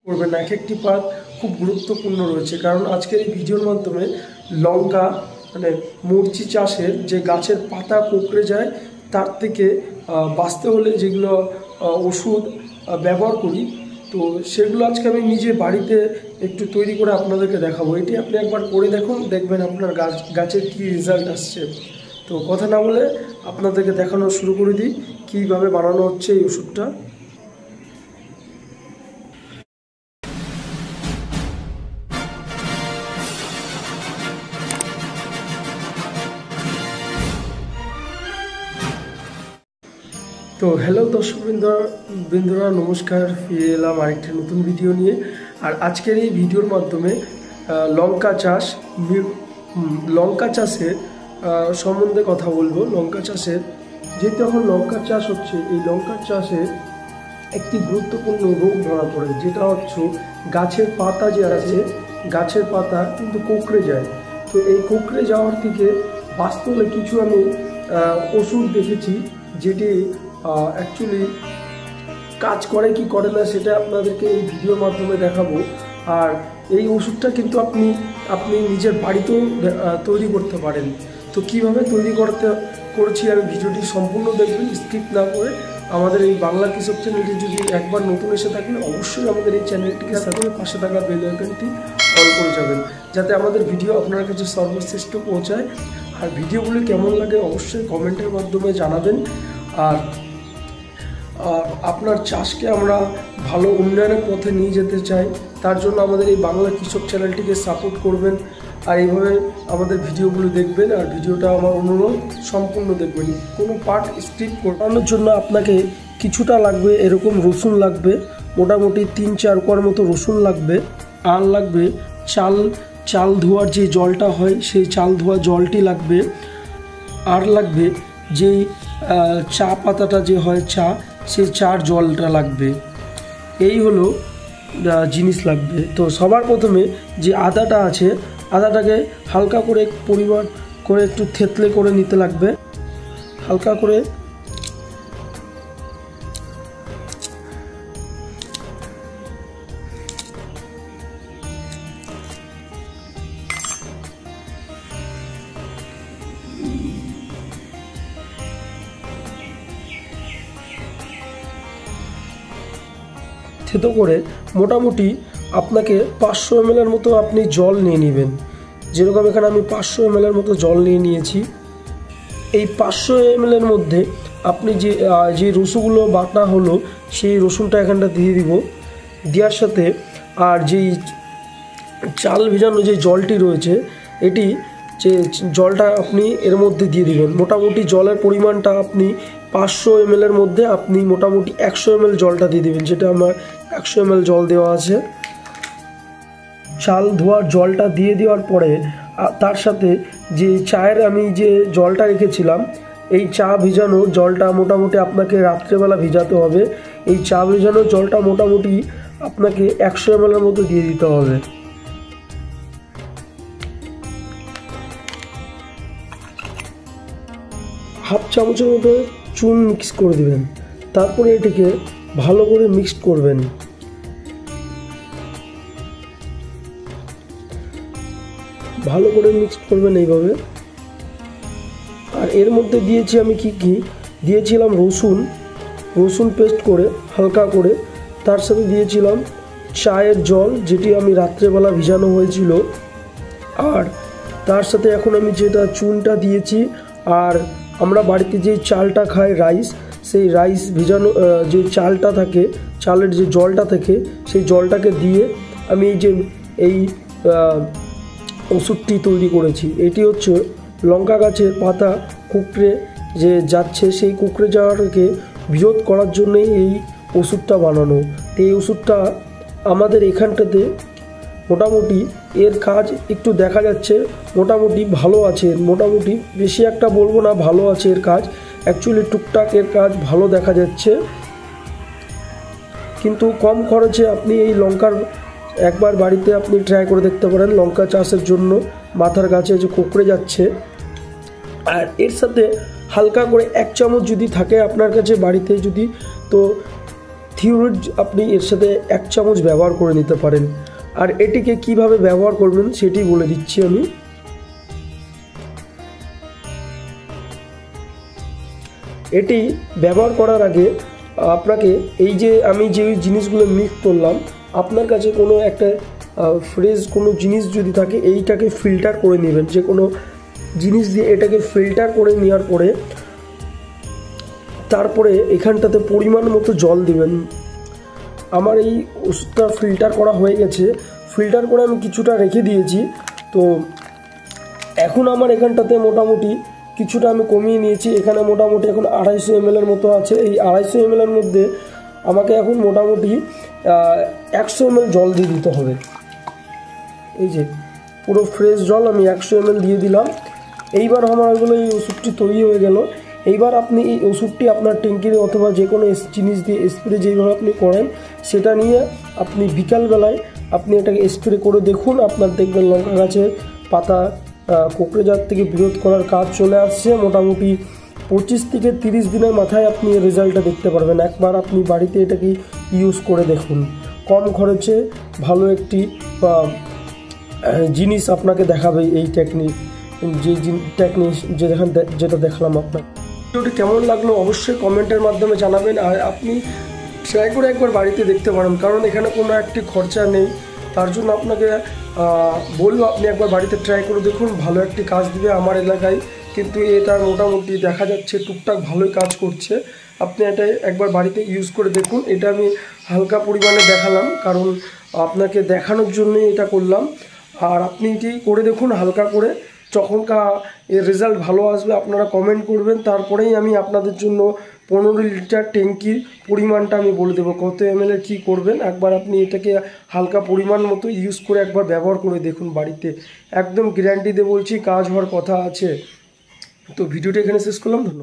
করবেন না। এক একটি পাত খুব গুরুত্বপূর্ণ রয়েছে, কারণ আজকের এই ভিডিওর মাধ্যমে লঙ্কা মানে মরচি চাষের যে গাছের পাতা কোঁকড়ে যায় তার থেকে বাঁচতে হলে যেগুলো ওষুধ ব্যবহার করি, তো সেগুলো আজকে আমি নিজে বাড়িতে একটু তৈরি করে আপনাদেরকে দেখাবো। এটি আপনি একবার করে দেখুন, দেখবেন আপনার গাছের কী রেজাল্ট আসছে। তো কথা না বলে আপনাদেরকে দেখানো শুরু করে দিই কীভাবে বানানো হচ্ছে এই ওষুধটা। তো হ্যালো দর্শক বৃন্দরা, নমস্কার। ফিরে এলাম আরেকটি নতুন ভিডিও নিয়ে। আর আজকের এই ভিডিওর মাধ্যমে লঙ্কা চাষের সম্বন্ধে কথা বলবো। লঙ্কা চাষের যেহেতু এখন লঙ্কা চাষ হচ্ছে, এই লঙ্কা চাষে একটি গুরুত্বপূর্ণ রোগ ধরা পড়ে, যেটা হচ্ছে গাছের পাতা যে আছে, গাছের পাতা কিন্তু কোঁকড়ে যায়। তো এই কোঁকড়ে যাওয়ার থেকে বাঁচতে হলে কিছু আমি ওষুধ দেখেছি, যেটি অ্যাকচুয়ালি কাজ করে কি করে না সেটা আপনাদেরকে এই ভিডিওর মাধ্যমে দেখাবো। আর এই ওষুধটা কিন্তু আপনি নিজের বাড়িতেও তৈরি করতে পারেন। তো কিভাবে তৈরি করেছি আমি ভিডিওটি সম্পূর্ণ দেখবেন, স্কিপ না করে। আমাদের এই বাংলা কৃষক চ্যানেলটি যদি একবার নতুন এসে থাকেন, অবশ্যই আমাদের এই চ্যানেলটিকে সাথে পাশে থাকা বেল আইকনটি অন করে যাবেন, যাতে আমাদের ভিডিও আপনার কাছে সর্বশ্রেষ্ঠ পৌঁছায়। আর ভিডিওগুলি কেমন লাগে অবশ্যই কমেন্টের মাধ্যমে জানাবেন। আর আপনার চাষকে আমরা ভালো উন্নয়নের পথে নিয়ে যেতে চাই, তার জন্য আমাদের এই বাংলা কৃষক চ্যানেলটিকে সাপোর্ট করবেন। আর এইভাবে আমাদের ভিডিওগুলো দেখবেন। আর ভিডিওটা আমার অনুরোধ সম্পূর্ণ দেখবেন, কোনো পার্ট স্কিপ করানোর জন্য আপনাকে কিছুটা লাগবে এরকম রসুন লাগবে, মোটামুটি 3-4 কোয়ার মতো রসুন লাগবে। আর লাগবে চাল ধোয়ার যে জলটা হয়, সেই চাল ধোয়া জলটি লাগবে। আর লাগবে যেই চা পাতাটা যে হয় চা, সেই চার জলটা লাগবে। এই হলো জিনিস লাগবে। তো সবার প্রথমে যে আদাটা আছে, আদাটাকে হালকা করে পরিমাণ করে একটু থেতলে করে নিতে লাগবে, হালকা করে। থেতো করে মোটামুটি আপনাকে 500 ml মতো আপনি জল নিয়ে নেবেন। যেরকম এখানে আমি 500 ml মতো জল নিয়ে নিয়েছি। এই 500 ml মধ্যে আপনি যে রসুনগুলো বাটা হলো, সেই রসুনটা এখানটা দিয়ে দিব। দেওয়ার সাথে আর যেই চাল ভেজানো যে জলটি রয়েছে, এটি যে জলটা আপনি এর মধ্যে দিয়ে দিবেন। মোটামুটি জলের পরিমাণটা আপনি 500 ml মধ্যে আপনি মোটামুটি 100 ml জলটা দিয়ে দেবেন, যেটা আমার 100 ml জল দেওয়া আছে। চাল ধোয়ার জলটা দিয়ে দেওয়ার পরে তার সাথে যে চায়ের আমি যে জলটা রেখেছিলাম, এই চা ভিজানো জলটা মোটামুটি আপনাকে রাত্রেবেলা ভিজাতে হবে। এই চা ভিজানো জলটা মোটামুটি আপনাকে 100 ml মতো দিয়ে দিতে হবে। হাফ চামচের মতো চুন মিক্স করে দিবেন। তারপরে এটিকে ভালো করে মিক্সড করবেন। ভালো করে মিক্স করবেন এইভাবে। আর এর মধ্যে দিয়েছি আমি কি দিয়েছিলাম, রসুন পেস্ট করে হালকা করে। তার সাথে দিয়েছিলাম চায়ের জল, যেটি আমি রাত্রেবেলা ভিজানো হয়েছিল। আর তার সাথে এখন আমি যেটা চুনটা দিয়েছি, আর আমরা বাড়িতে যে চালটা খাই রাইস, সেই রাইস ভিজানো যে চালটা থাকে, চালের যে জলটা থাকে, সেই জলটাকে দিয়ে আমি এই ওষুধটি তৈরি করেছি। এটি হচ্ছে লঙ্কা গাছের পাতা কুঁকড়ে যে যাচ্ছে, সেই কুঁকড়ে যাওয়াকে বিরোধ করার জন্যই এই ওষুধটা বানানো। এই ওষুধটা আমাদের এখানটাতে মোটামুটি এর কাজ একটু দেখা যাচ্ছে মোটামুটি ভালো আছে। মোটামুটি বেশি একটা বলবো না, ভালো আছে এর কাজ। অ্যাকচুয়ালি টুকটাক এর কাজ ভালো দেখা যাচ্ছে, কিন্তু কম খরচে আপনি এই লঙ্কার একবার বাড়িতে আপনি ট্রাই করে দেখতে পারেন লঙ্কা চাষের জন্য। মাথার গাছে যে কোঁকড়ে যাচ্ছে, আর এর সাথে হালকা করে 1 চামচ যদি থাকে আপনার কাছে বাড়িতে, যদি তো থিওরিড আপনি এর সাথে 1 চামচ ব্যবহার করে নিতে পারেন। আর এটিকে কিভাবে ব্যবহার করবেন সেটি বলে দিচ্ছি আমি। এটি ব্যবহার করার আগে আপনাকে এই যে আমি যে জিনিসগুলো মিক্স করলাম, আপনার কাছে কোনো একটা ফ্রেশ কোনো জিনিস যদি থাকে এইটাকে ফিল্টার করে নেবেন। যে কোনো জিনিস দিয়ে এটাকে ফিল্টার করে নেওয়ার পরে তারপরে এখানটাতে পরিমাণ মতো জল দিবেন। আমার এই ওষুধটা ফিল্টার করা হয়ে গেছে, ফিল্টার করে আমি কিছুটা রেখে দিয়েছি। তো এখন আমার এখানটাতে মোটামুটি কিছুটা আমি কমিয়ে নিয়েছি। এখানে মোটামুটি এখন 250 ml এর মতো আছে। এই 250 ml এর মধ্যে আমাকে এখন মোটামুটি 100 ml জল দিয়ে দিতে হবে। এই যে পুরো ফ্রেশ জল আমি 100 ml দিয়ে দিলাম। এইবার আমার ওগুলো এই ওষুধটি তৈরি হয়ে গেল। এইবার আপনি এই ওষুধটি আপনার ট্যাঙ্কিতে অথবা যে কোনো জিনিস দিয়ে স্প্রে যেইভাবে আপনি করেন সেটা নিয়ে আপনি বিকালবেলায় আপনি এটাকে স্প্রে করে দেখুন। আপনার দেখবেন লঙ্কা গাছের পাতা কোঁকড়ে যাওয়ার থেকে বিরোধ করার কাজ চলে আসছে। মোটামুটি 25 থেকে 30 দিনের মাথায় আপনি রেজাল্টটা দেখতে পারবেন। একবার আপনি বাড়িতে এটাকে ইউজ করে দেখুন। কম খরচে ভালো একটি জিনিস আপনাকে দেখাবে এই টেকনিক, যেটা দেখলাম আপনার। ভিডিওটি কেমন লাগলো অবশ্যই কমেন্টের মাধ্যমে জানাবেন। আর আপনি ট্রাই করে একবার বাড়িতে দেখতে পারেন, কারণ এখানে কোনো একটি খরচা নেই। তার জন্য আপনাকে বলবো আপনি একবার বাড়িতে ট্রাই করে দেখুন, ভালো একটি কাজ দিবে। আমার এলাকায় কিন্তু এটা মোটামুটি দেখা যাচ্ছে টুকটাক ভালোই কাজ করছে। আপনি এটা একবার বাড়িতে ইউজ করে দেখুন। এটা আমি হালকা পরিমাণে দেখালাম, কারণ আপনাকে দেখানোর জন্যই এটা করলাম। আর আপনি এটি করে দেখুন হালকা করে, যখনকার এর রেজাল্ট ভালো আসবে আপনারা কমেন্ট করবেন। তারপরেই আমি আপনাদের জন্য 15 লিটার ট্যাঙ্কির পরিমাণটা আমি বলে দেবো কত ml এর কী করবেন। একবার আপনি এটাকে হালকা পরিমাণ মতো ইউজ করে একবার ব্যবহার করে দেখুন বাড়িতে, একদম গ্যারান্টি দিয়ে বলছি কাজ হওয়ার কথা আছে। তো ভিডিওটা এখানে শেষ করলাম, ধন্যবাদ।